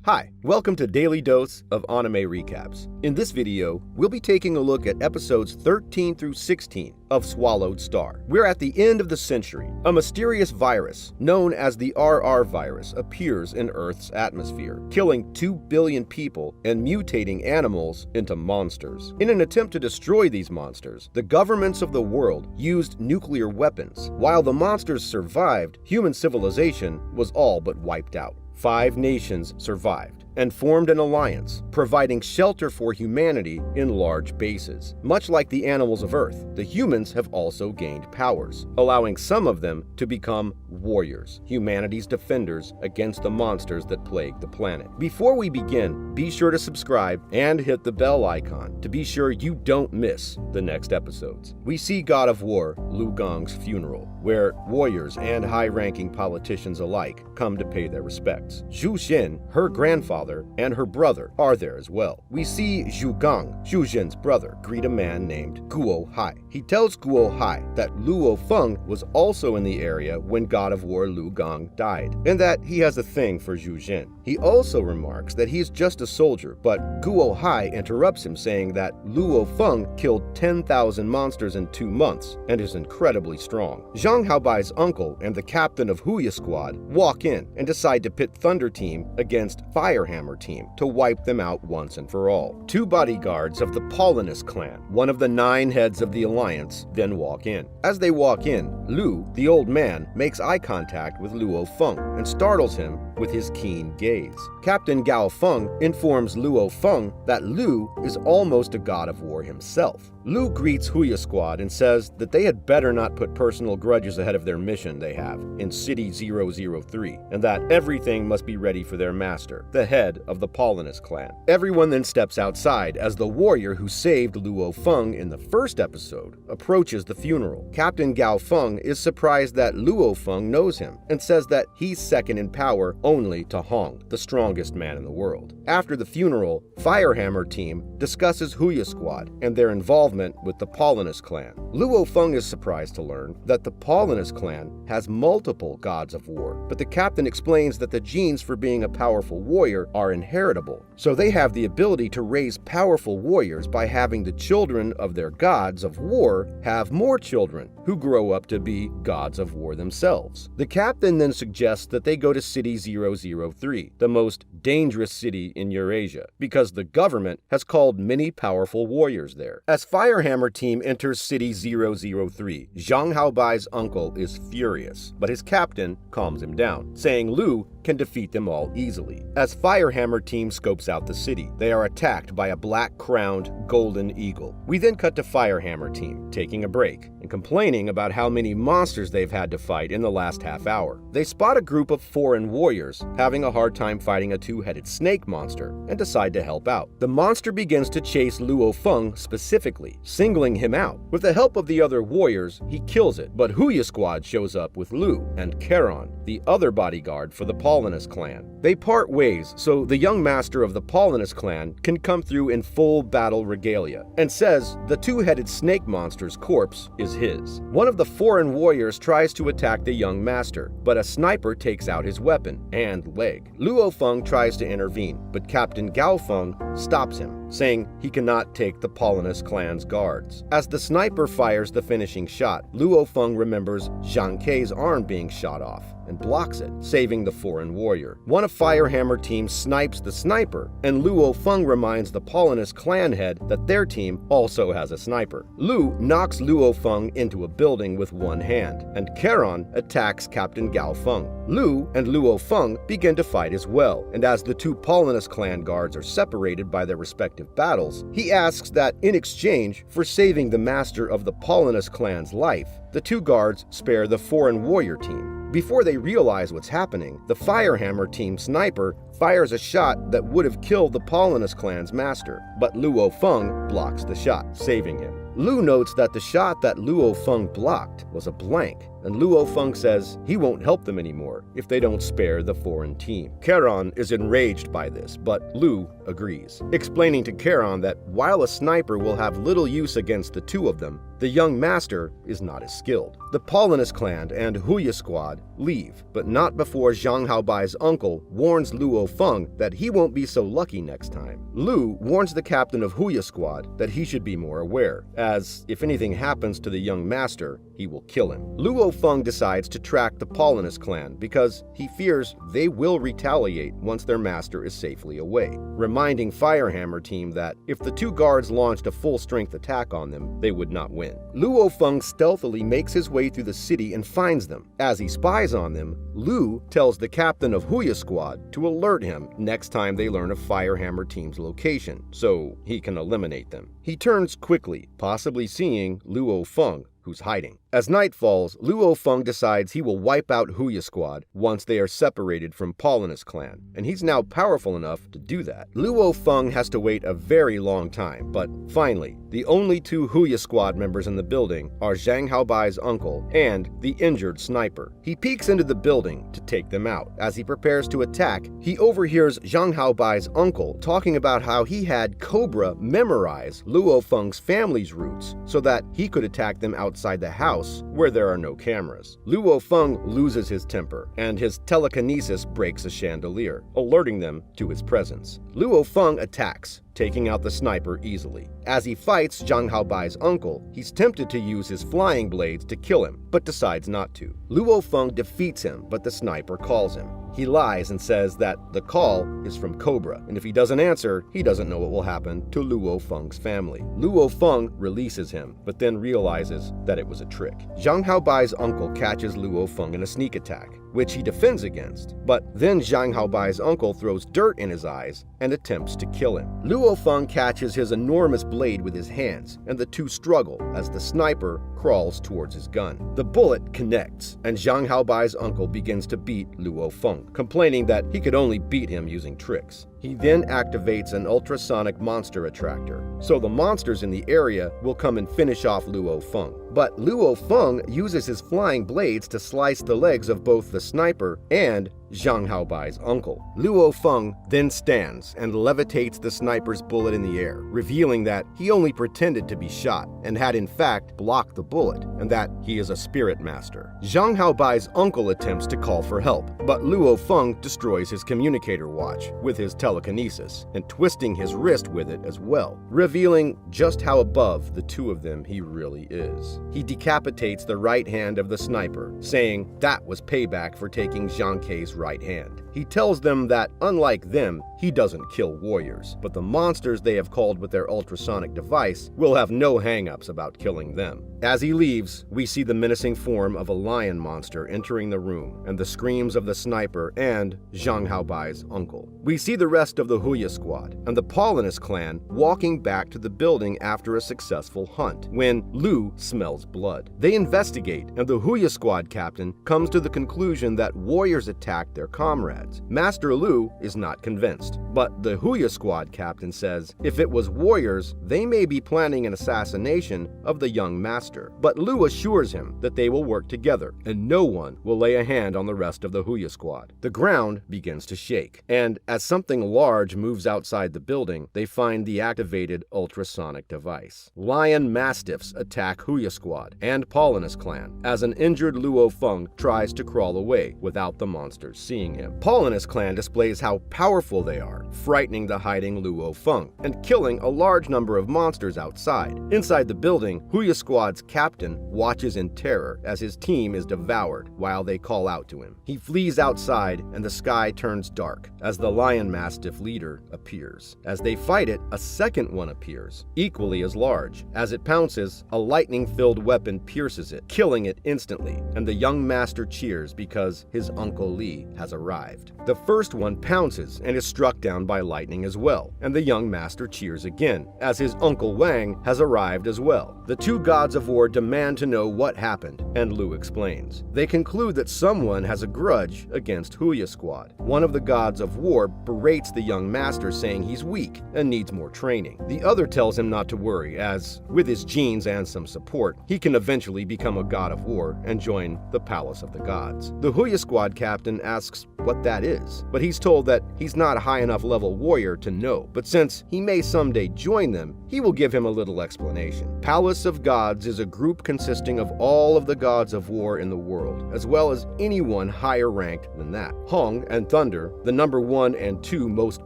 Hi, welcome to Daily Dose of Anime Recaps. In this video, we'll be taking a look at episodes 13 through 16 of Swallowed Star. We're at the end of the century. A mysterious virus, known as the RR virus, appears in Earth's atmosphere, killing 2 billion people and mutating animals into monsters. In an attempt to destroy these monsters, the governments of the world used nuclear weapons. While the monsters survived, human civilization was all but wiped out. 5 nations survived and formed an alliance, providing shelter for humanity in large bases. Much like the animals of Earth, the humans have also gained powers, allowing some of them to become warriors, humanity's defenders against the monsters that plague the planet. Before we begin, be sure to subscribe and hit the bell icon to be sure you don't miss the next episodes. We see God of War Lu Gong's funeral, where warriors and high-ranking politicians alike come to pay their respects. Zhu Xin, her grandfather, and her brother are there as well. We see Xingkong, Zhu Xin's brother, greet a man named Guo Hai. He tells Guo Hai that Luo Feng was also in the area when God of War Lu Gong died, and that he has a thing for Zhu Xin. He also remarks that he's just a soldier, but Guo Hai interrupts him, saying that Luo Feng killed 10,000 monsters in 2 months and is incredibly strong. Zhang Haobai's uncle and the captain of Huya Squad walk in and decide to pit Thunder Team against Firehammer Team to wipe them out once and for all. 2 bodyguards of the Paulinus clan, one of the 9 heads of the alliance, then walk in. As they walk in, Lu, the old man, makes eye contact with Luo Feng and startles him with his keen gaze. Captain Gao Feng informs Luo Feng that Lu is almost a god of war himself. Lu greets Huya Squad and says that they had better not put personal grudges ahead of their mission they have in City 003, and that everything must be ready for their master, the head of the Paulinus clan. Everyone then steps outside as the warrior who saved Luo Feng in the first episode approaches the funeral. Captain Gao Feng is surprised that Luo Feng knows him and says that he's second in power only to Hong, the strongest man in the world. After the funeral, Firehammer Team discusses Huya Squad and their involvement with the Paulinus clan. Luo Feng is surprised to learn that the Paulinus clan has multiple gods of war, but the captain explains that the genes for being a powerful warrior are inheritable, so they have the ability to raise powerful warriors by having the children of their gods of war have more children who grow up to be gods of war themselves. The captain then suggests that they go to City 003, the most dangerous city in Eurasia, because the government has called many powerful warriors there. As Firehammer Team enters City 003, Zhang Haobai's uncle is furious, but his captain calms him down, saying Lu can defeat them all easily. As Firehammer Team scopes out the city, they are attacked by a black-crowned golden eagle. We then cut to Firehammer Team, taking a break and complaining about how many monsters they've had to fight in the last half hour. They spot a group of foreign warriors having a hard time fighting a 2-headed snake monster and decide to help out. The monster begins to chase Luo Feng specifically, singling him out. With the help of the other warriors, he kills it, but Huya Squad shows up with Lu and Charon, the other bodyguard for the Paulinus clan. They part ways so the young master of the Paulinus clan can come through in full battle regalia and says the 2-headed snake monster's corpse is his. One of the foreign warriors tries to attack the young master, but a sniper takes out his weapon and leg. Luo Feng tries to intervene, but Captain Gao Feng stops him, saying he cannot take the Paulinus clan's guards. As the sniper fires the finishing shot, Luo Feng remembers Zhang Kei's arm being shot off and blocks it, saving the foreign warrior. One of Firehammer Team snipes the sniper, and Luo Feng reminds the Paulinus clan head that their team also has a sniper. Lu knocks Luo Feng into a building with one hand, and Charon attacks Captain Gao Feng. Lu and Luo Feng begin to fight as well, and as the 2 Paulinus clan guards are separated by their respective battles, he asks that in exchange for saving the master of the Paulinus clan's life, the 2 guards spare the foreign warrior team. Before they realize what's happening, the Firehammer Team sniper fires a shot that would have killed the Paulinus clan's master, but Luo Feng blocks the shot, saving him. Lu notes that the shot that Luo Feng blocked was a blank, and Luo Feng says he won't help them anymore if they don't spare the foreign team. Charon is enraged by this, but Lu agrees, explaining to Charon that while a sniper will have little use against the two of them, the young master is not as skilled. The Paulinus clan and Huya squad leave, but not before Zhang Haobai's uncle warns Luo Feng that he won't be so lucky next time. Lu warns the captain of Huya squad that he should be more aware, as if anything happens to the young master, he will kill him. Luo Feng decides to track the Paulinus clan because he fears they will retaliate once their master is safely away, reminding Firehammer team that if the two guards launched a full-strength attack on them, they would not win. Luo Feng stealthily makes his way through the city and finds them. As he spies on them, Lu tells the captain of Huya squad to alert him next time they learn of Firehammer team's location, so he can eliminate them. He turns quickly, possibly seeing Luo Feng, who's hiding. As night falls, Luo Feng decides he will wipe out Huya squad once they are separated from Paulinus clan, and he's now powerful enough to do that. Luo Feng has to wait a very long time, but finally, the only two Huya squad members in the building are Zhang Haobai's uncle and the injured sniper. He peeks into the building to take them out. As he prepares to attack, he overhears Zhang Haobai's uncle talking about how he had Cobra memorize Luo Feng's family's roots so that he could attack them outside the house where there are no cameras. Luo Feng loses his temper, and his telekinesis breaks a chandelier, alerting them to his presence. Luo Feng attacks, taking out the sniper easily. As he fights Zhang Haobai's uncle, he's tempted to use his flying blades to kill him, but decides not to. Luo Feng defeats him, but the sniper calls him. He lies and says that the call is from Cobra, and if he doesn't answer, he doesn't know what will happen to Luo Feng's family. Luo Feng releases him, but then realizes that it was a trick. Zhang Haobai's uncle catches Luo Feng in a sneak attack, which he defends against, but then Zhang Haobai's uncle throws dirt in his eyes and attempts to kill him. Luo Feng catches his enormous blade with his hands, and the two struggle as the sniper crawls towards his gun. The bullet connects, and Zhang Haobai's uncle begins to beat Luo Feng, complaining that he could only beat him using tricks. He then activates an ultrasonic monster attractor, so the monsters in the area will come and finish off Luo Feng. But Luo Feng uses his flying blades to slice the legs of both the sniper and Zhang Haobai's uncle. Luo Feng then stands and levitates the sniper's bullet in the air, revealing that he only pretended to be shot and had in fact blocked the bullet, and that he is a spirit master. Zhang Haobai's uncle attempts to call for help, but Luo Feng destroys his communicator watch with his telekinesis and twisting his wrist with it as well, revealing just how above the two of them he really is. He decapitates the right hand of the sniper, saying that was payback for taking Zhang Kei's right hand. He tells them that, unlike them, he doesn't kill warriors, but the monsters they have called with their ultrasonic device will have no hang-ups about killing them. As he leaves, we see the menacing form of a lion monster entering the room, and the screams of the sniper and Zhang Haobai's uncle. We see the rest of the Huya squad and the Paulinus clan walking back to the building after a successful hunt, when Lu smells blood. They investigate, and the Huya squad captain comes to the conclusion that warriors attacked their comrades. Master Lu is not convinced, but the Huya squad captain says if it was warriors, they may be planning an assassination of the young master. But Lu assures him that they will work together, and no one will lay a hand on the rest of the Huya squad. The ground begins to shake, and as something large moves outside the building, they find the activated ultrasonic device. Lion mastiffs attack Huya squad and Paulinus clan as an injured Luo Feng tries to crawl away without the monsters seeing him. Paulinus clan displays how powerful they are, frightening the hiding Luo Feng and killing a large number of monsters outside. Inside the building, Huya squad's captain watches in terror as his team is devoured while they call out to him. He flees outside, and the sky turns dark as the lion mastiff leader appears. As they fight it, a second one appears, equally as large. As it pounces, a lightning-filled weapon pierces it, killing it instantly, and the young master cheers because his Uncle Li has arrived. arrived. The first one pounces and is struck down by lightning as well, and the young master cheers again, as his Uncle Wang has arrived as well. The two gods of war demand to know what happened, and Lu explains. They conclude that someone has a grudge against Huya Squad. One of the gods of war berates the young master, saying he's weak and needs more training. The other tells him not to worry, as, with his genes and some support, he can eventually become a god of war and join the Palace of the Gods. The Huya Squad captain asks what that is, but he's told that he's not a high enough level warrior to know, but since he may someday join them, he will give him a little explanation. Palace of Gods is a group consisting of all of the gods of war in the world, as well as anyone higher ranked than that. Hong and Thunder, the number 1 and 2 most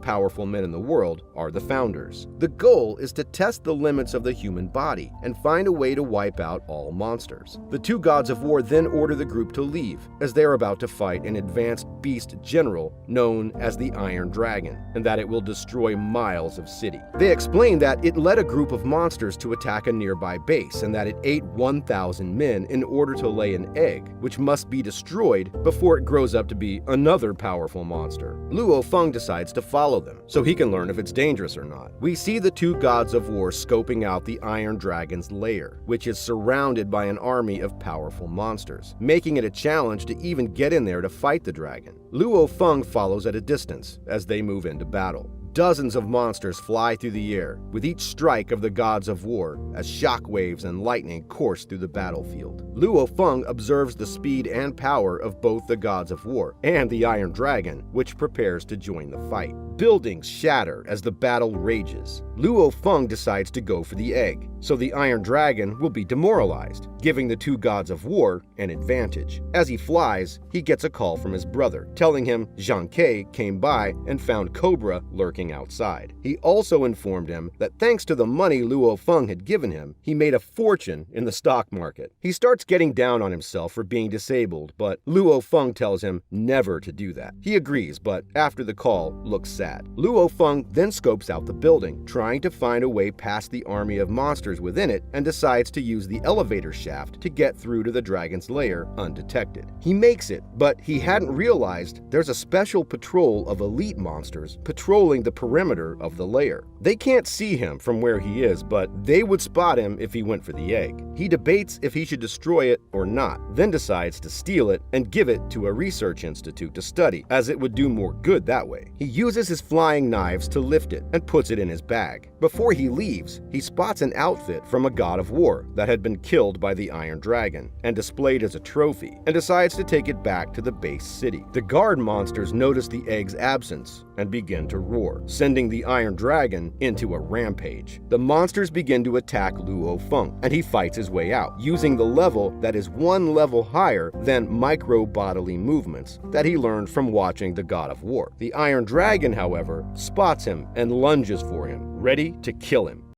powerful men in the world, are the founders. The goal is to test the limits of the human body and find a way to wipe out all monsters. The two gods of war then order the group to leave, as they are about to fight an advanced beast general known as the Iron Dragon, and that it will destroy miles of city. They explain that it led a group of monsters to attack a nearby base, and that it ate 1,000 men in order to lay an egg, which must be destroyed before it grows up to be another powerful monster. Luo Feng decides to follow them, so he can learn if it's dangerous or not. We see the two gods of war scoping out the Iron Dragon's lair, which is surrounded by an army of powerful monsters, making it a challenge to even get in there to fight the dragon. Luo Feng follows at a distance as they move into battle. Dozens of monsters fly through the air, with each strike of the gods of war, as shockwaves and lightning course through the battlefield. Luo Feng observes the speed and power of both the gods of war and the Iron Dragon, which prepares to join the fight. Buildings shatter as the battle rages. Luo Feng decides to go for the egg, so the Iron Dragon will be demoralized, giving the two gods of war an advantage. As he flies, he gets a call from his brother, telling him Xingkong came by and found Cobra lurking outside. He also informed him that thanks to the money Luo Feng had given him, he made a fortune in the stock market. He starts getting down on himself for being disabled, but Luo Feng tells him never to do that. He agrees, but after the call, looks sad. Luo Feng then scopes out the building, trying to find a way past the army of monsters within it, and decides to use the elevator shaft to get through to the dragon's lair undetected. He makes it, but he hadn't realized there's a special patrol of elite monsters patrolling the perimeter of the lair. They can't see him from where he is, but they would spot him if he went for the egg. He debates if he should destroy it or not, then decides to steal it and give it to a research institute to study, as it would do more good that way. He uses his flying knives to lift it and puts it in his bag. Before he leaves, he spots an outfit from a god of war that had been killed by the Iron Dragon and displayed as a trophy, and decides to take it back to the base city. The guard monsters notice the egg's absence and begin to roar, sending the Iron Dragon into a rampage. The monsters begin to attack Luo Feng, and he fights his way out, using the level that is one level higher than micro-bodily movements that he learned from watching the God of War. The Iron Dragon, however, spots him and lunges for him, ready to kill him.